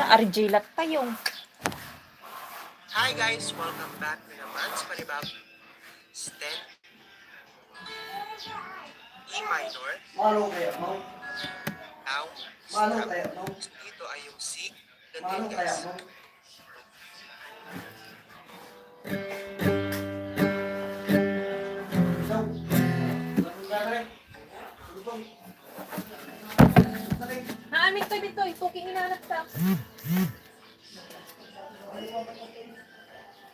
RJ lat tayo. Hi guys! Welcome back na naman sa panibagong stent E minor. Malo kaya mo? Now, Malo kaya mo? dito ay yung C. Malo Ganun kaya guys. mo? Haan, Bitoy, puking inanap ka.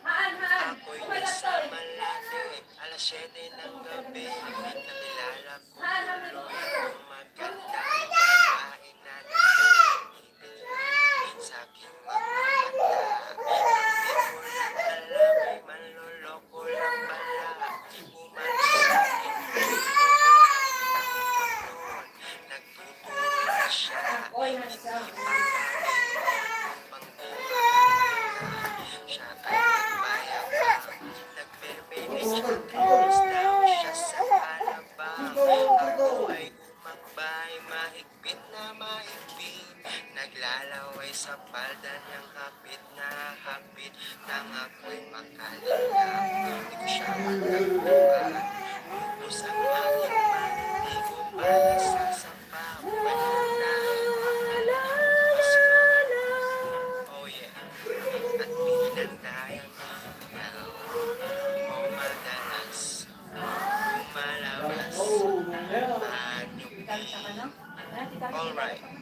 Haan, Ako'y nasa Malate, alas 7 ng gabi. Nakilala ko tuloy ang magandang babae na nagsisilip sa aking mga mata. Hindi ko lang alam, ay manloloko lang pala. Umalis sa akin, nagtuturo na siya. Hindi siya ay nagbayabang, nagperpenis at kalis daw siya sa alabang. Ako ay umakbay, mahigpit na mahigpit, naglalaway sa palda niyang hapit na hapit, nang ako'y makalingang. Hindi ko siya matagpuan, ubos ang aking manligo para sa sapaw. Oh yeah, at pinandayang ikaw, o madalas lumalabas anyupi. Alright,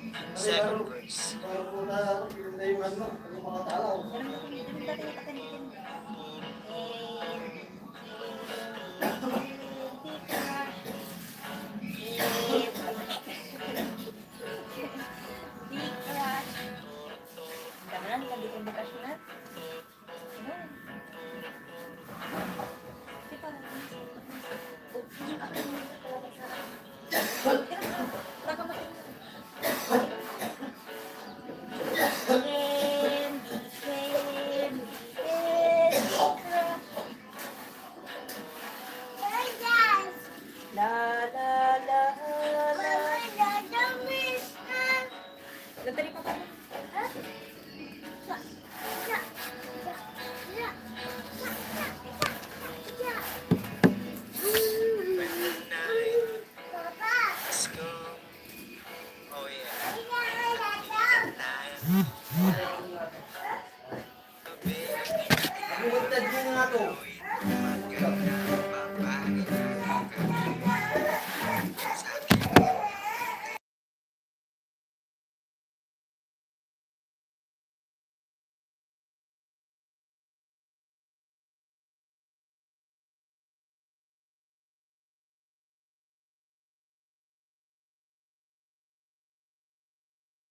second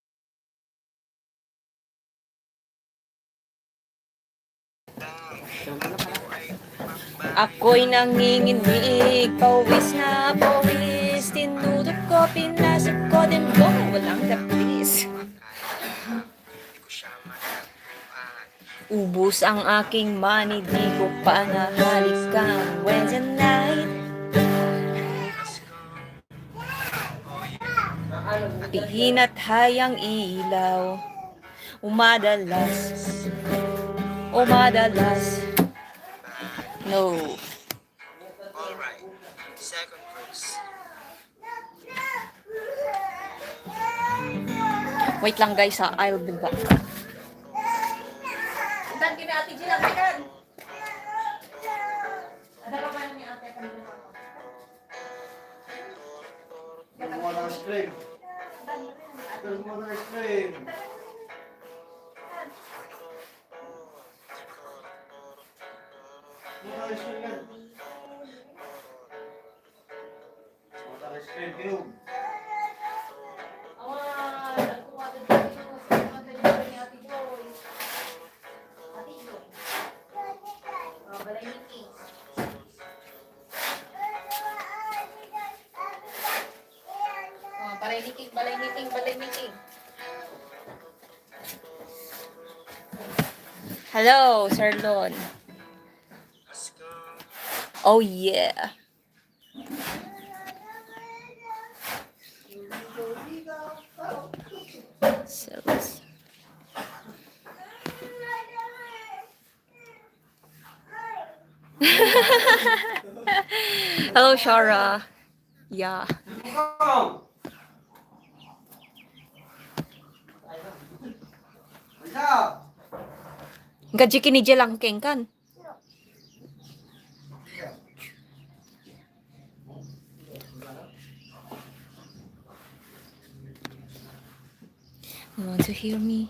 verse. Ako'y nanginginig, pawis na pawis, tinudot ko, pinasok ko din ko, walang kapis. Ubus ang aking money, di ko pa nahalikan. Wednesday night, pihin at hayang ilaw, umadalas, no. Alright, second verse. Wait lang guys ha, I'll be back. Dan kini ati jilang kan. Ada apa yang ate akan bilang? Mo na ice cream. Mo na ice cream. Mo na ice cream. Mo na ice cream kayo. Awan, aku ada dito sa mga ganyan ni ate Joy. Ate Joy. Balay meeting. Balay meeting. Hello, Sir Lon. Oh yeah. So, Hello, Shara. Yeah. Gaji kini jelangkeng kan? You want to hear me?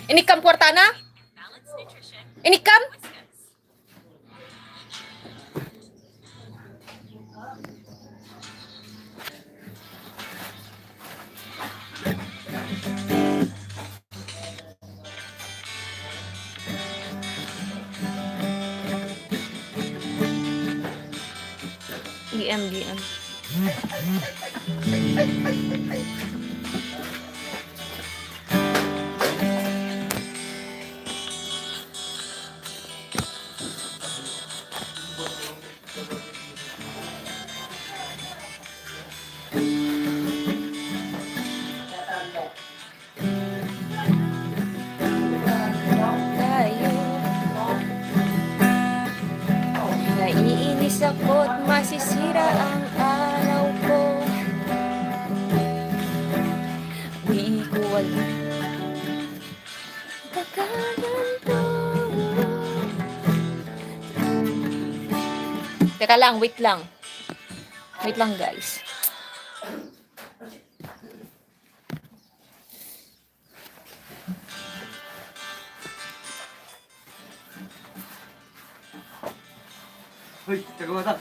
Ini kam Portana? Ini kam? GM. Tayo. Naiinis ako't masisira ang araw ko. Di ko alam. Kakaganto. Teka lang, wait lang. Wait lang, guys. Hoy, taga mata.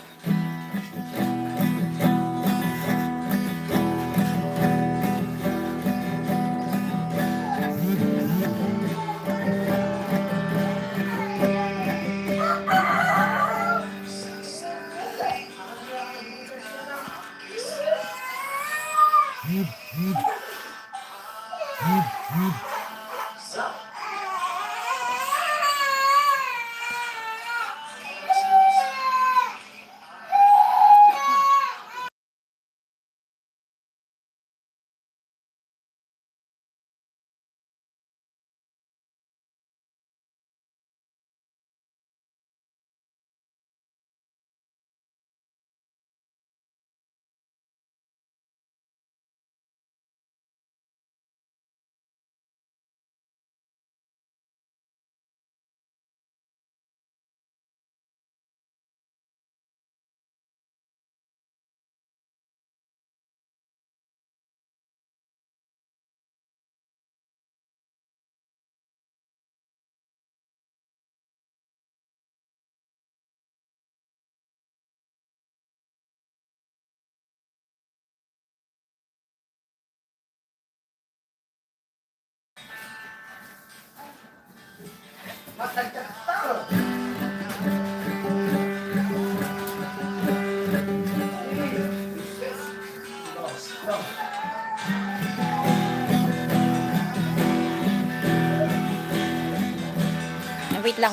Wait lang.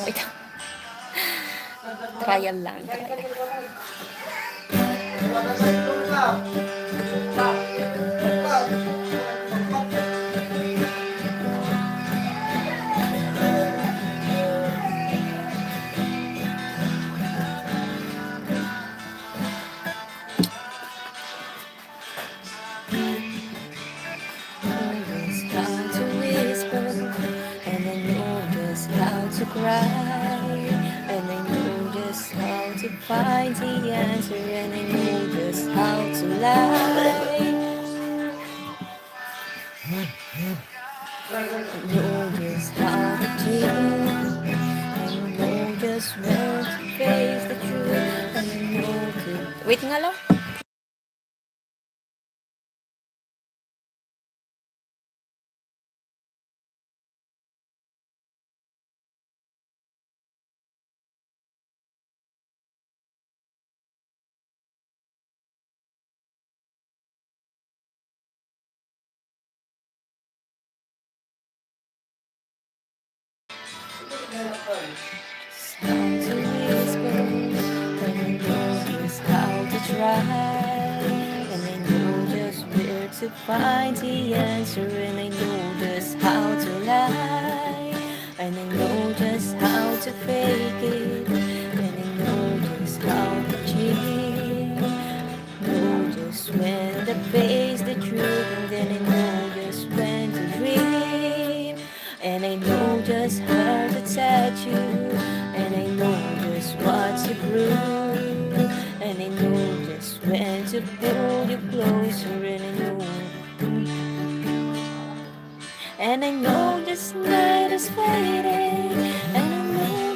Trial lang. To cry, and I know just how to find the answer, and I know just how to lie. I know just how to take, and I know just where to face the truth, and I know to... Wait nga lang. How to whisper, and I know just how to try, and I know just where to to find the answer, and I know just how to lie, and I know just how to fake it, and I know just how to cheat. Know just when to face the truth, and then I know just when to dream, and I know just how to touch you, and I know just what to prove, and I know just when to pull you closer, and I know this night is fading, and I know,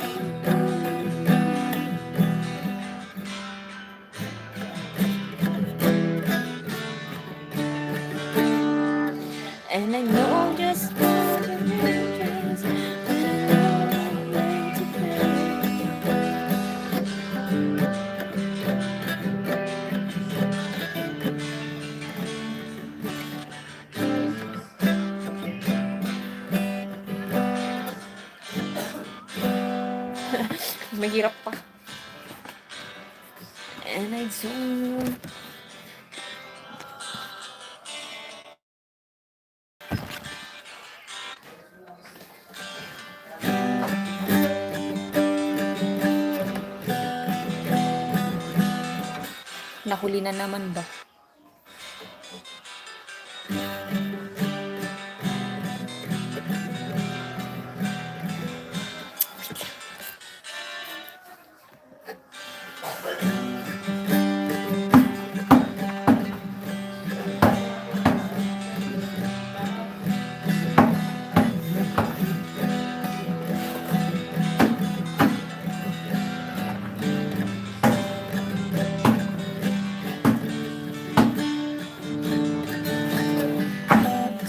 and I know just how to reach, and I know when to play. Mahirap pa. And I don't know. Nahuli na naman ba?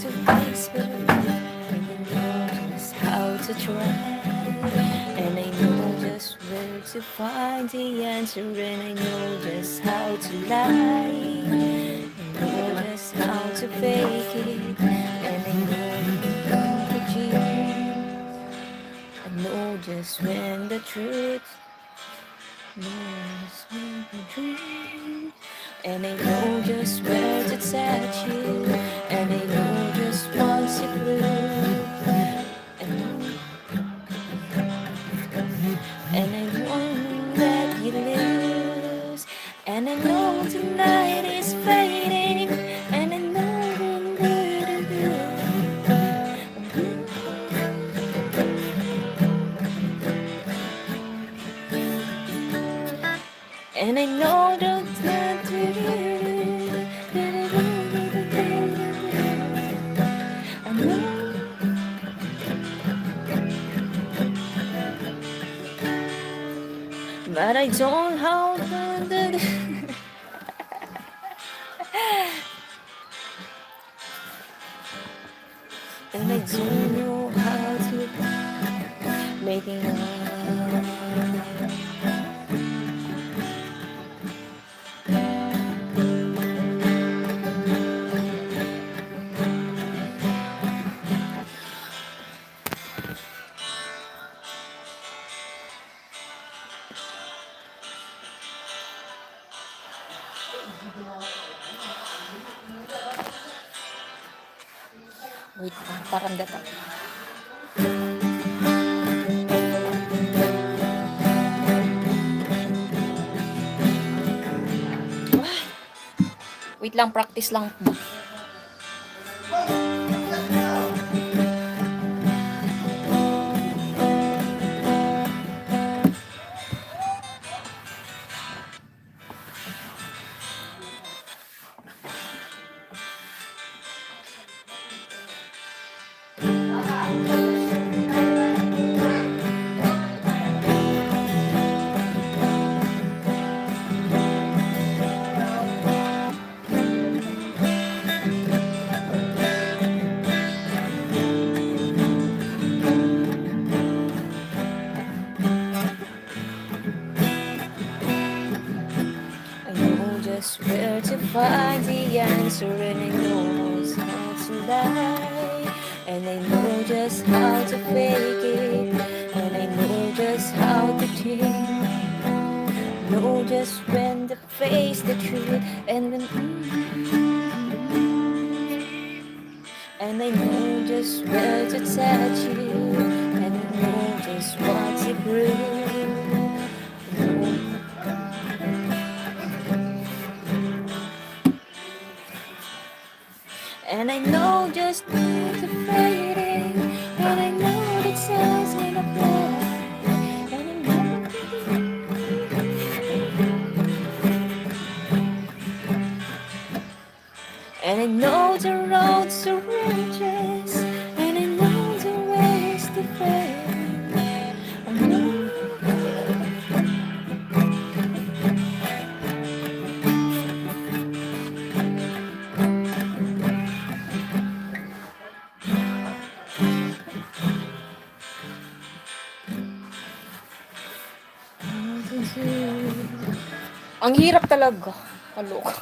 To whisper, and I know just how to try, and I know just where to find the answer, and I know just how to lie, I know just how to fake it, and I know the cheat. I know just when the truth knows when the truth, and I know just where to touch you, and I know just what to prove, and I won't let you lose, and I know tonight is fading, and I know and I know I know, but I don't how to and I don't know how to make it up. Wait lang, parang data. Wait lang, practice lang. I know just where to find the answer, and I know just how to lie, and I know just how to fake it, and I know just how to change. Know just when to face the truth, and then where to touch you, and I know just what to prove. And I know just what's fading, and I know that sounds in a play. And I And I know the roads to riches, and I know the ways to fame. I know ang hirap talaga. Kaloka.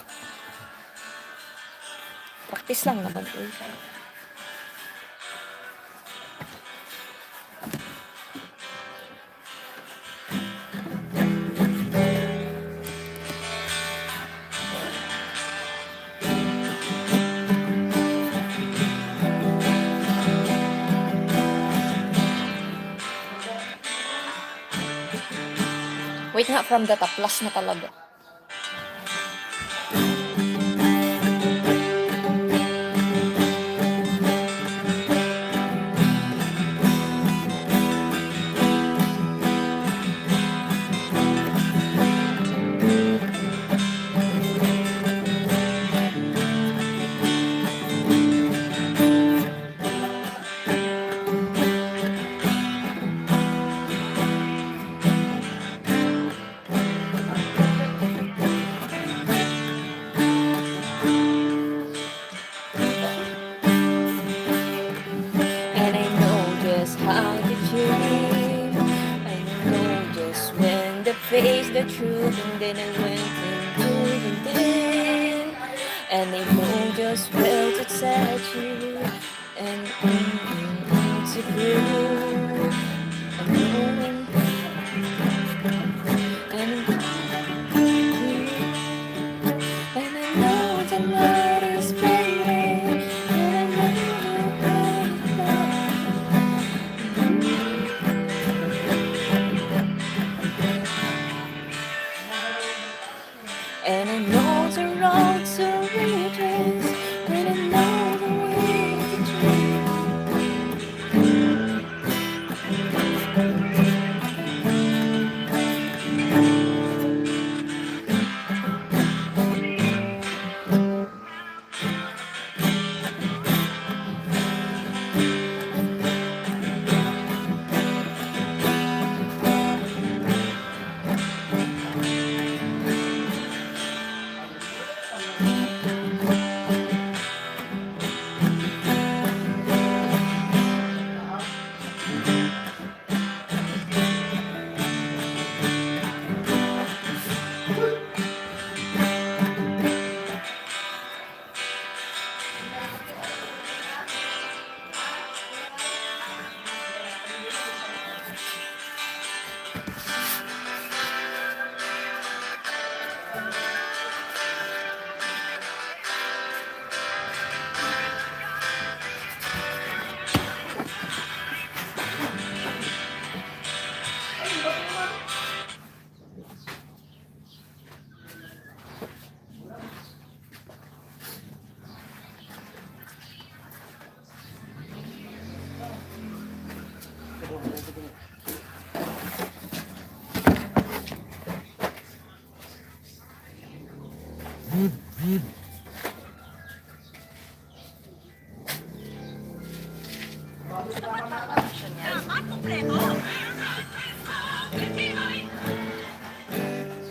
Practice lang naman. Wait nga, from the top. Last na talaga. And I know just how to dream. I know just when to face the truth, and then I went into the deep. And I know just where to touch you, and to prove. I know when, and I know the night is fading, and I And I know the road to riches, and I know the way to dream.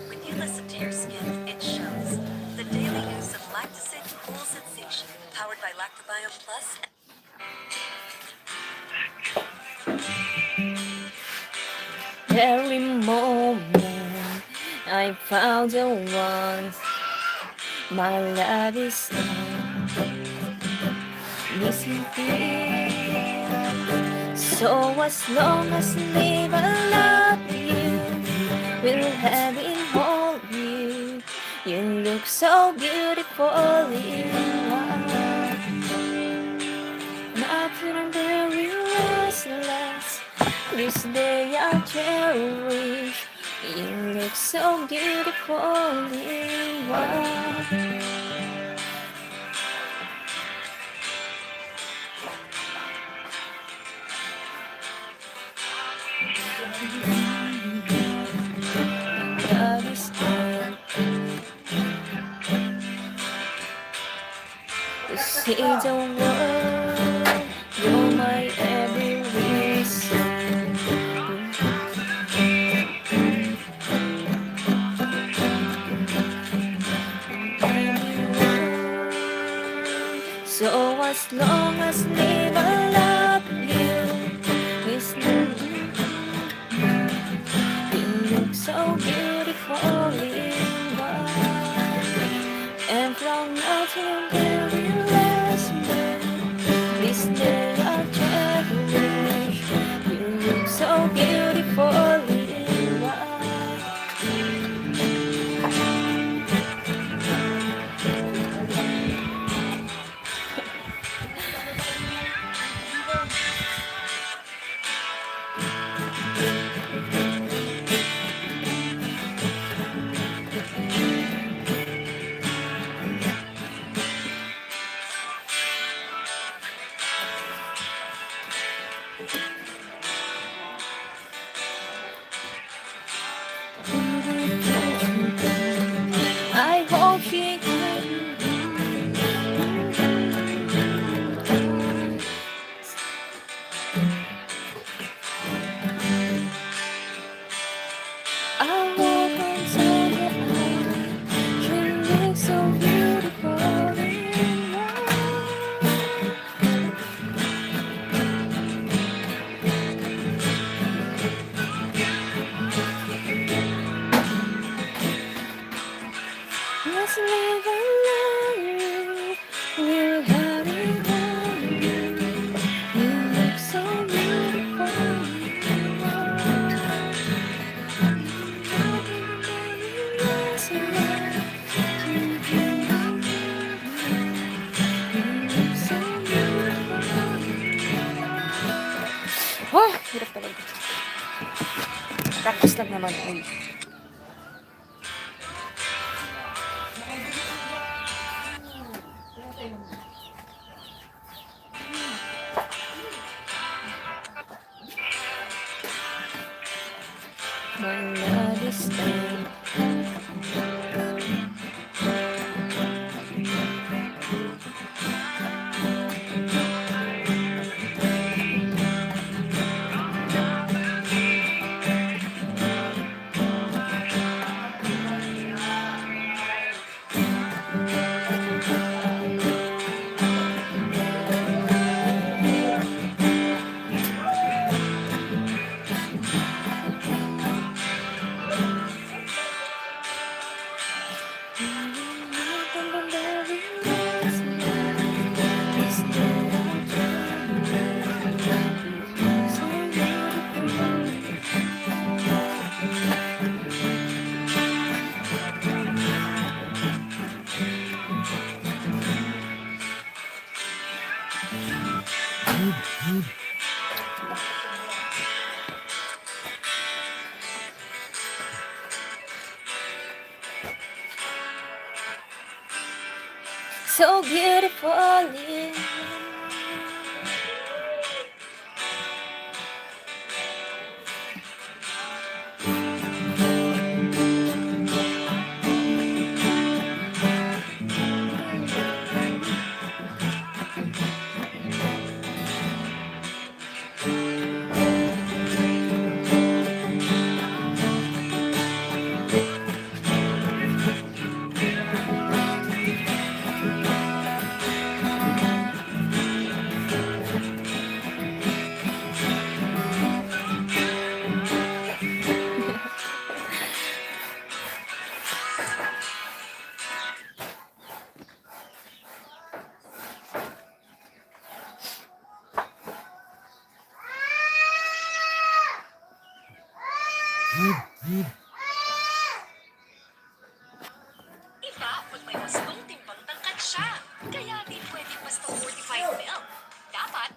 When you listen to your skin, it shows. The daily use of Lactacid Cool Sensation, powered by Lactobiome Plus. Every moment I found the one my love is missing thing. So as long as live I love you, will have it hold you. You look so beautiful in love. And I couldn't This day I'll cherish. You look so beautiful in white. God is good to see the world. You're my every reason. So as long as live, I love you. It's you look so beautiful in white. And from now till very last breath, this day I'll cherish. You look so beautiful in white. I hope she I walk inside your eyes. She looks so beautiful in white. Let's live a life we'll have it all. You look so beautiful in white. Yes, you look so beautiful. Oh, hirap talaga. Practice lang naman. Uy. My love is dead. So beautiful in Iba pag may wastong timbang tangkad siya. Kaya di pwedeng basta 45 mil. Dapat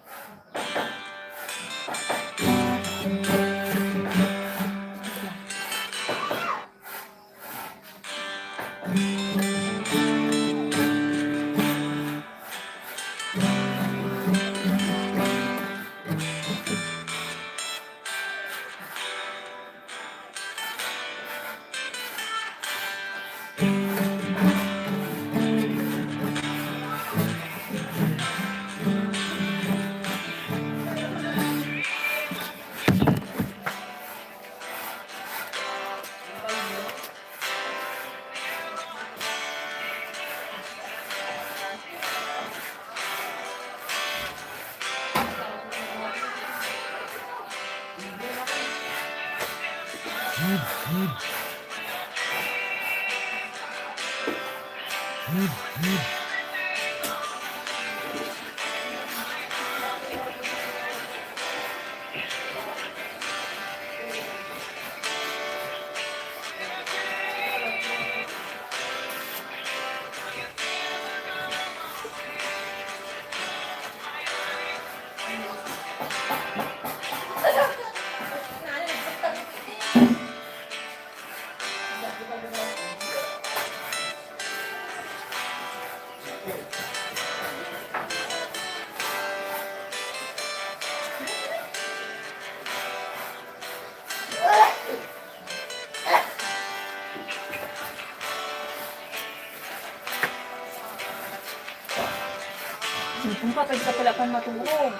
Kung kapag ka pala kang matulog.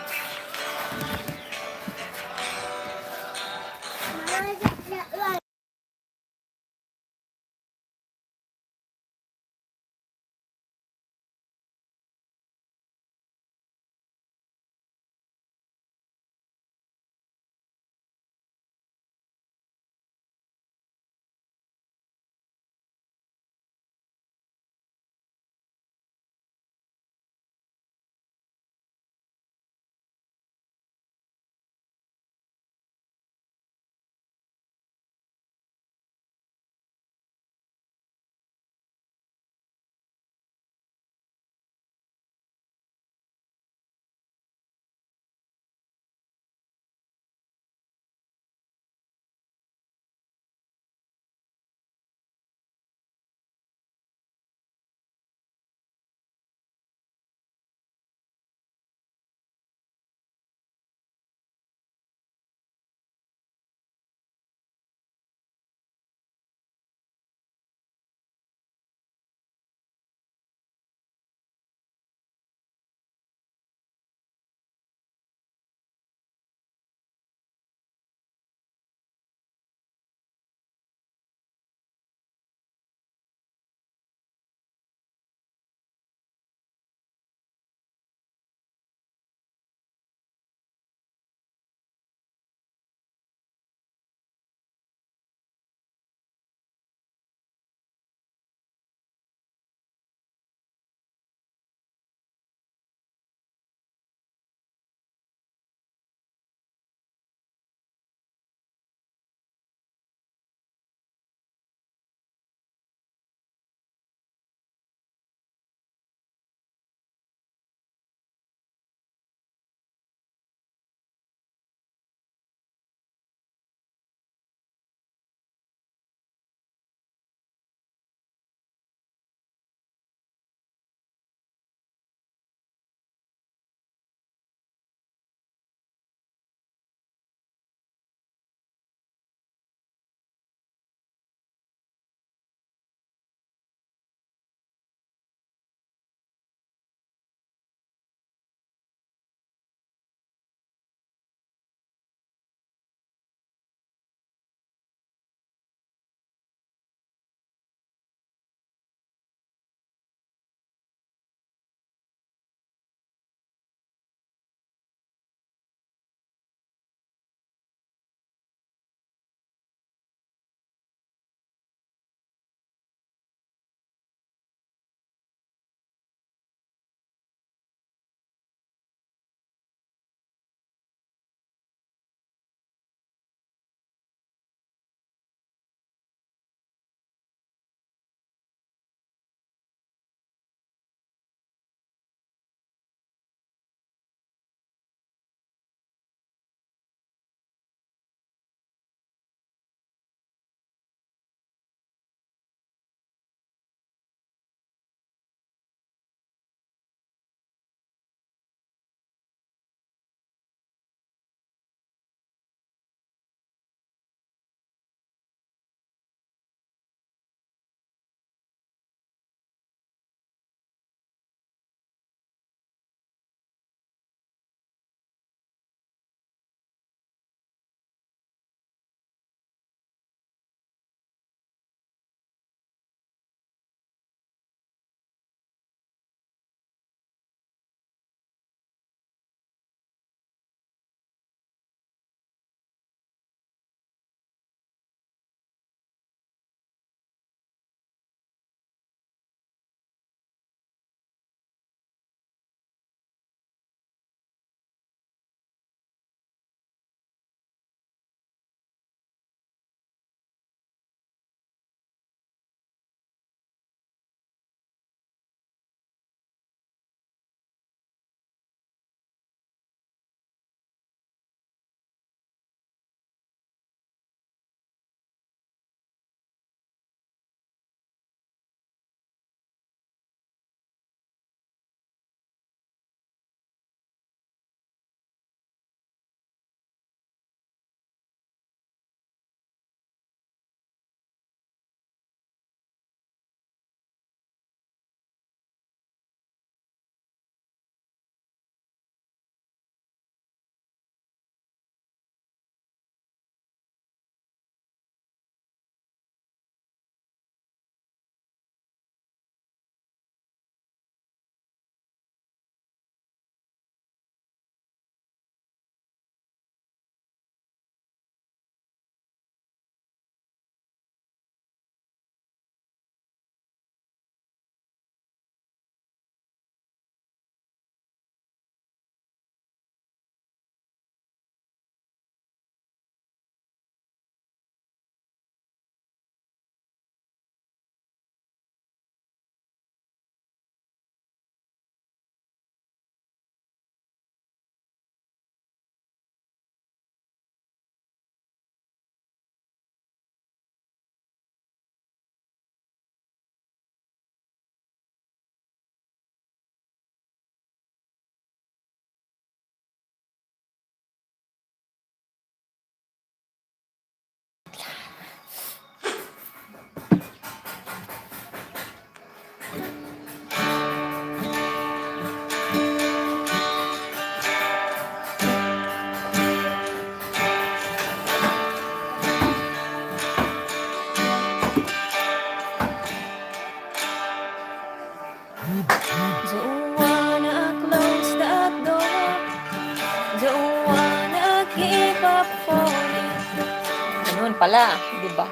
naman pala, di ba?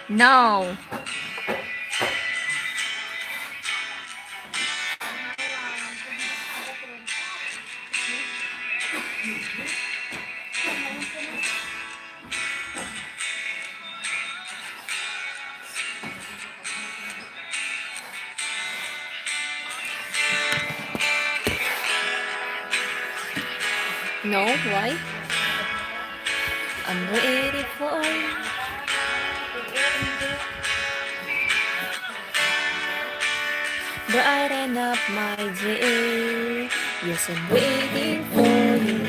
No. No, why? I'm waiting for you. Brighten up my day. Yes, I'm waiting for you.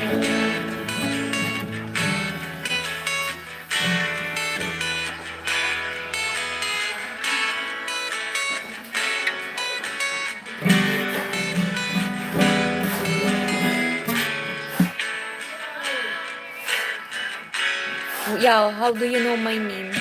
Yeah, how do you know my name?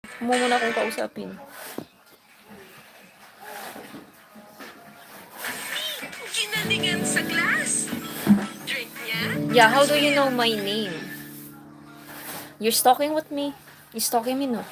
Mo muna akong kausapin. Ginalingan sa glass. Drink niya? Yeah, how do you know my name? You're stalking with me? You're stalking me, no?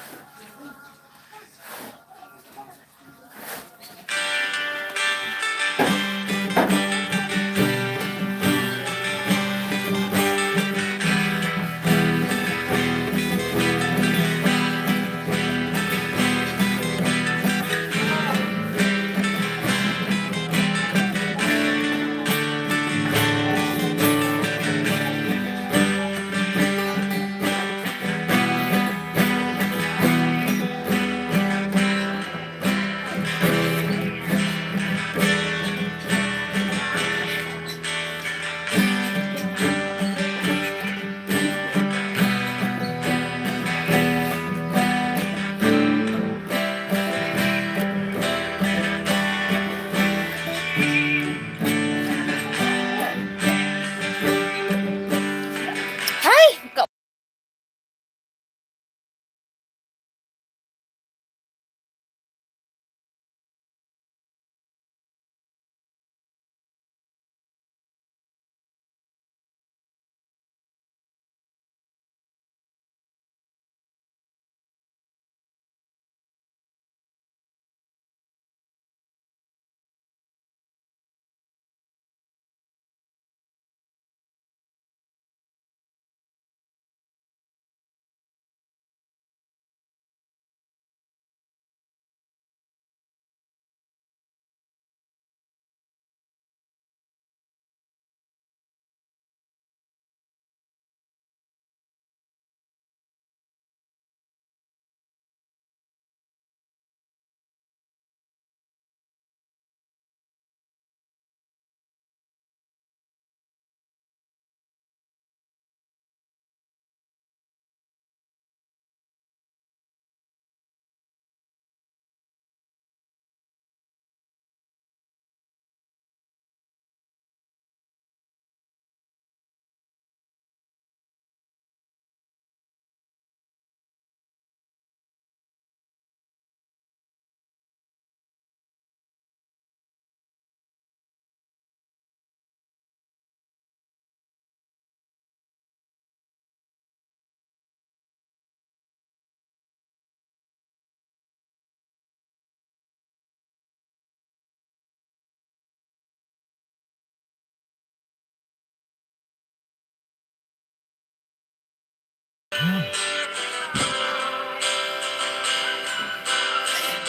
Hi!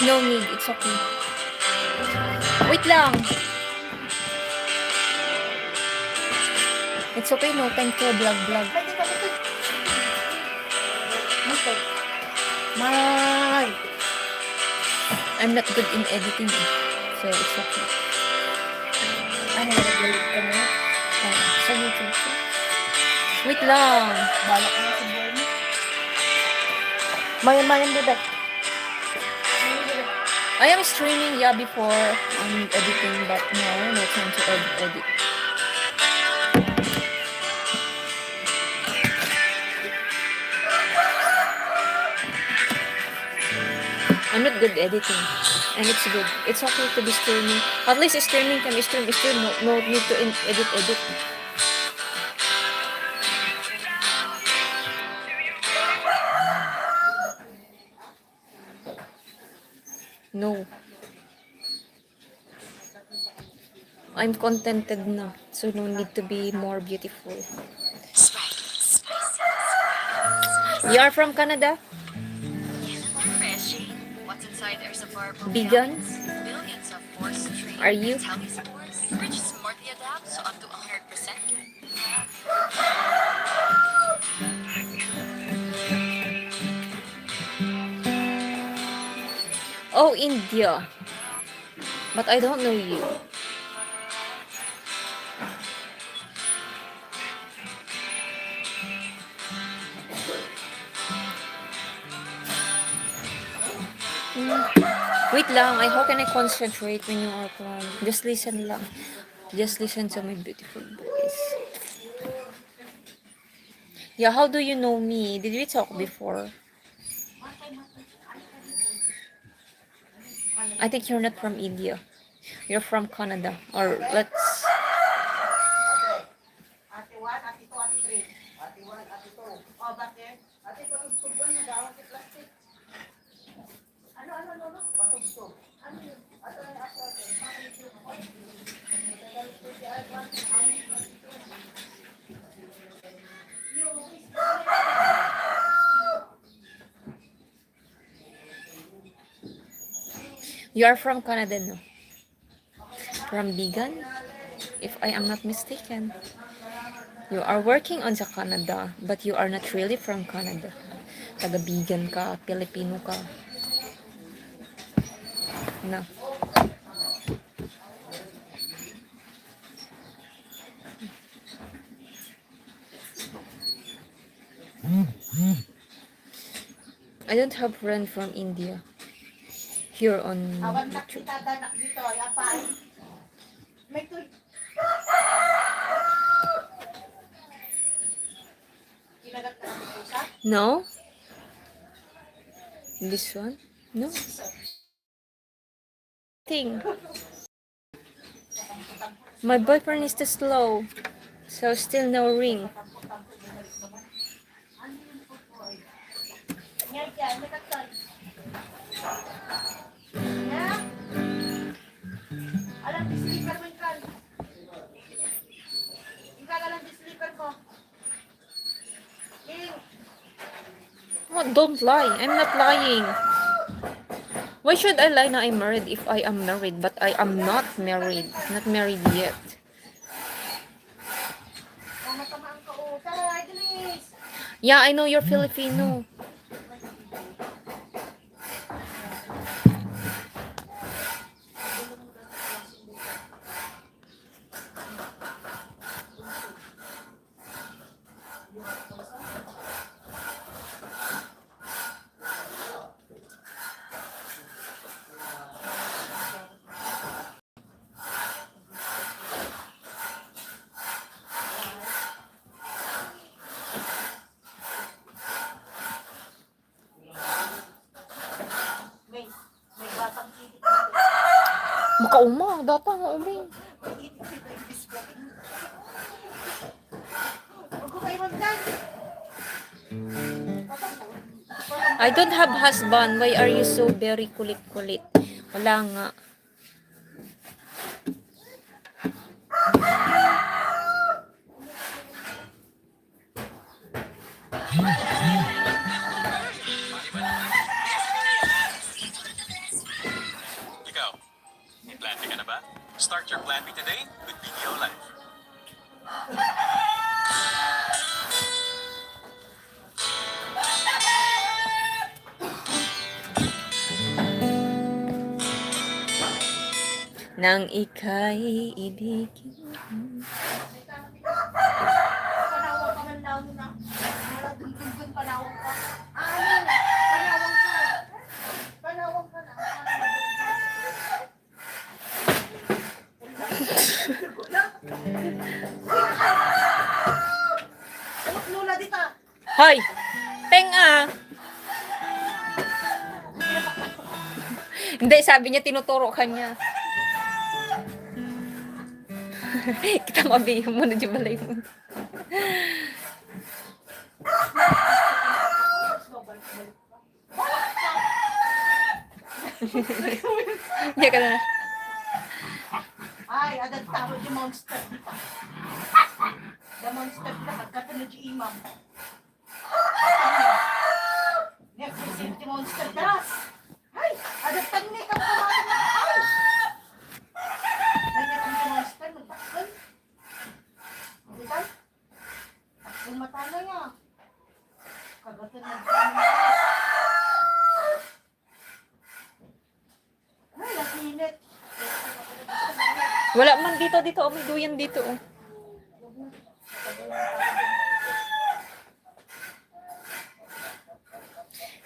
No need, it's okay. Wait lang. It's okay, no time to vlog. Man! I'm not good in editing, so it's okay. Ano, nag-galit ka na? Sa YouTube. Wait lang. Balak mo sa buhay mo. Mayan, bebe. I am streaming, yeah, before I'm editing, but now no time to edit. I'm not good editing, and it's good. It's okay to be streaming. At least streaming can be stream. No need to edit. No. I'm contented na, so no need to be more beautiful. You are from Canada? Freshie. What's inside their Safarbo? Vegan? Billions of forestry. Are you? Telespores. Which smartly adapts up to 100%. Oh, India. But I don't know you. Wait lang, how can I concentrate when you are crying? Just listen lang. Just listen to my beautiful voice. Yeah, how do you know me? Did we talk before? I think you're not from India. You're from Canada. Or let's... Ate 1, ate 2, ate 3. Ate 1, ate 2. Oh, bakit? Ate, patugtog na daw sa plastic. Ano? Patugtog. Ano yun? Ate, You are from Canada, no? From Bigan, if I am not mistaken. You are working on sa Canada, but you are not really from Canada. Taga Bigan ka, Pilipino ka. No. I don't have friend from India here on awan na YouTube. kita danak dito. Yapay. May tuy. Kinagat ka ng pusa? No? This one? No. Thing. My boyfriend is too slow, so still no ring. Ngayon dyan, may katay. Yeah? Alam, disliper mo ikan. Ikan, alam, disliper mo. King. Oh, don't lie. I'm not lying. Why should I lie na I'm married if I am married? But I am not married. Not married yet. Oh, matamaan ka. Oh, tara, Idris. Yeah, I know you're Filipino. May batang kitik. Makauma, data nga umi. Huwag ko kayo magdan. I don't have husband. Why are you so very kulit-kulit? Wala nga. Ikaw, may plan B ka na ba? Start your plan B today with BDO Life. Nang ika'y ibigin. Panawang ka man daw na. Dun, panawang ka. Ano? Panawang ka. Panawang ka na. Anak Lola dita. Hoy! Tenga! Hindi, sabi niya tinuturo ka niya. Kita mabihin mo na di balay mo. Hindi ka na. Ay, adan taro di monster dita. The monster dita pagkata na di imam. Next is the monster das. Ay, adan tangi ka kumain na. Ay! Ay, next the monster magtakon. Dita? Takon mata na niya. Kagatan na ay, nakinit. Wala man dito. Oh, may duyan dito. Oh.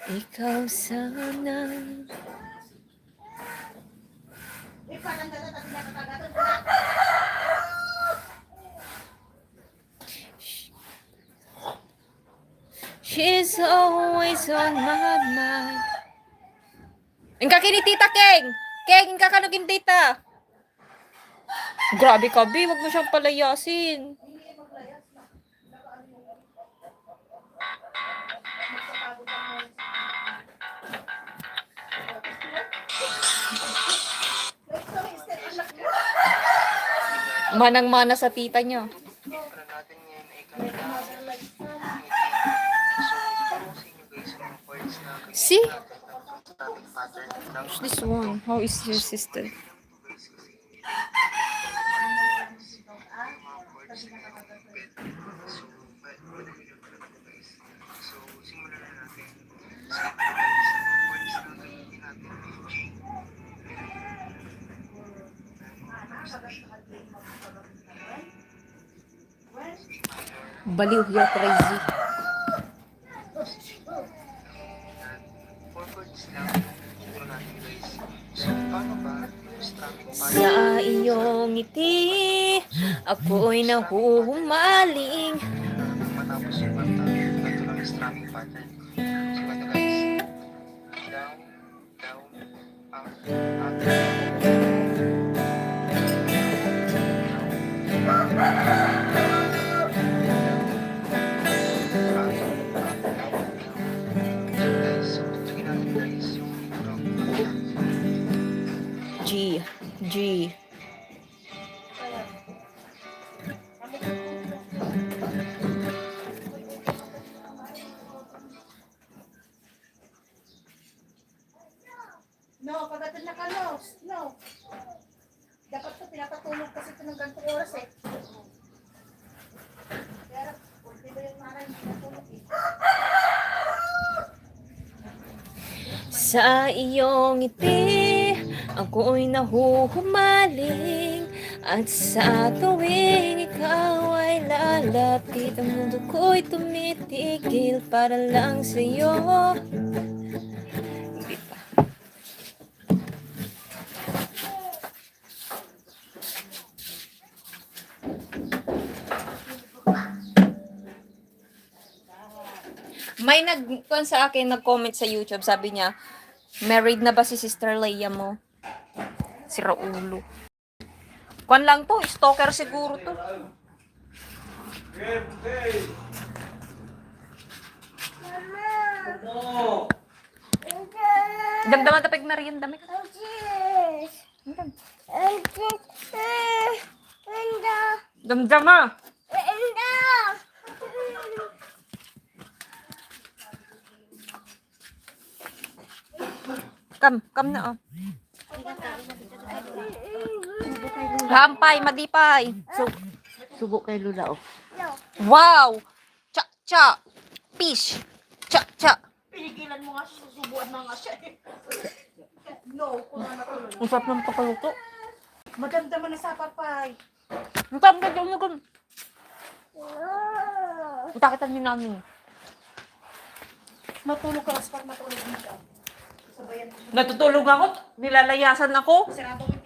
Ikaw sana. Parang gano'n at nakakagatan. She's always on my mind. Ang kakini tita Keng! Keng, ang kakanugin tita! Grabe ka, B. Huwag mo siyang palayasin. Manang-mana sa tita niya. Para natin ngayon ay kanilang ngiti. So, ituro sa inyo guys yung mga words na See? natin ng static pattern ng This one. How is your sister? So, simulan na natin. Sige guys, ang words na gamitin natin ay G. Baliw, you're crazy. Four chords lang. Siguro natin guys. So, paano ba yung strumming pattern? Sa iyong ngiti, ako'y nahuhumaling. Matapos yung kanta, ganito lang yung strumming pattern. So, ganito guys. Down, down, up, up. So, tutukin natin guys yung drum. G. G. No, pagdating na ka, no. No. Dapat ito, pinapatulog kasi ito ng ganitong oras eh. Kaya, di ba yung nanay pinatulog eh? Sa iyong ngiti, ako'y nahuhumaling. At sa tuwing ikaw ay lalapit, ang mundo ko'y tumitigil para lang sa'yo. Hindi pa. May sa akin, nag-comment sa YouTube, sabi niya, married na ba si Sister Leia mo? Si Raulo. Kwan lang to, stalker siguro to. Damdaman tapig merienda, dami ka. Damdama. Kam na oh. Hampay, madipay. Subo kay Lula, oh. Wow! Cha-cha! Fish! Cha-cha! Pinigilan mo nga siya, susubuan na nga siya eh. No, kung ano natulog. Ang sarap ng pakaluto. Madamdaman na sa papay. Ang sarap na dyan mo. Itakitan din namin. Matulog ka kasi pag matulog mo siya. Sabayan mo siya. Natutulog ako. Nilalayasan ako. Sarado mo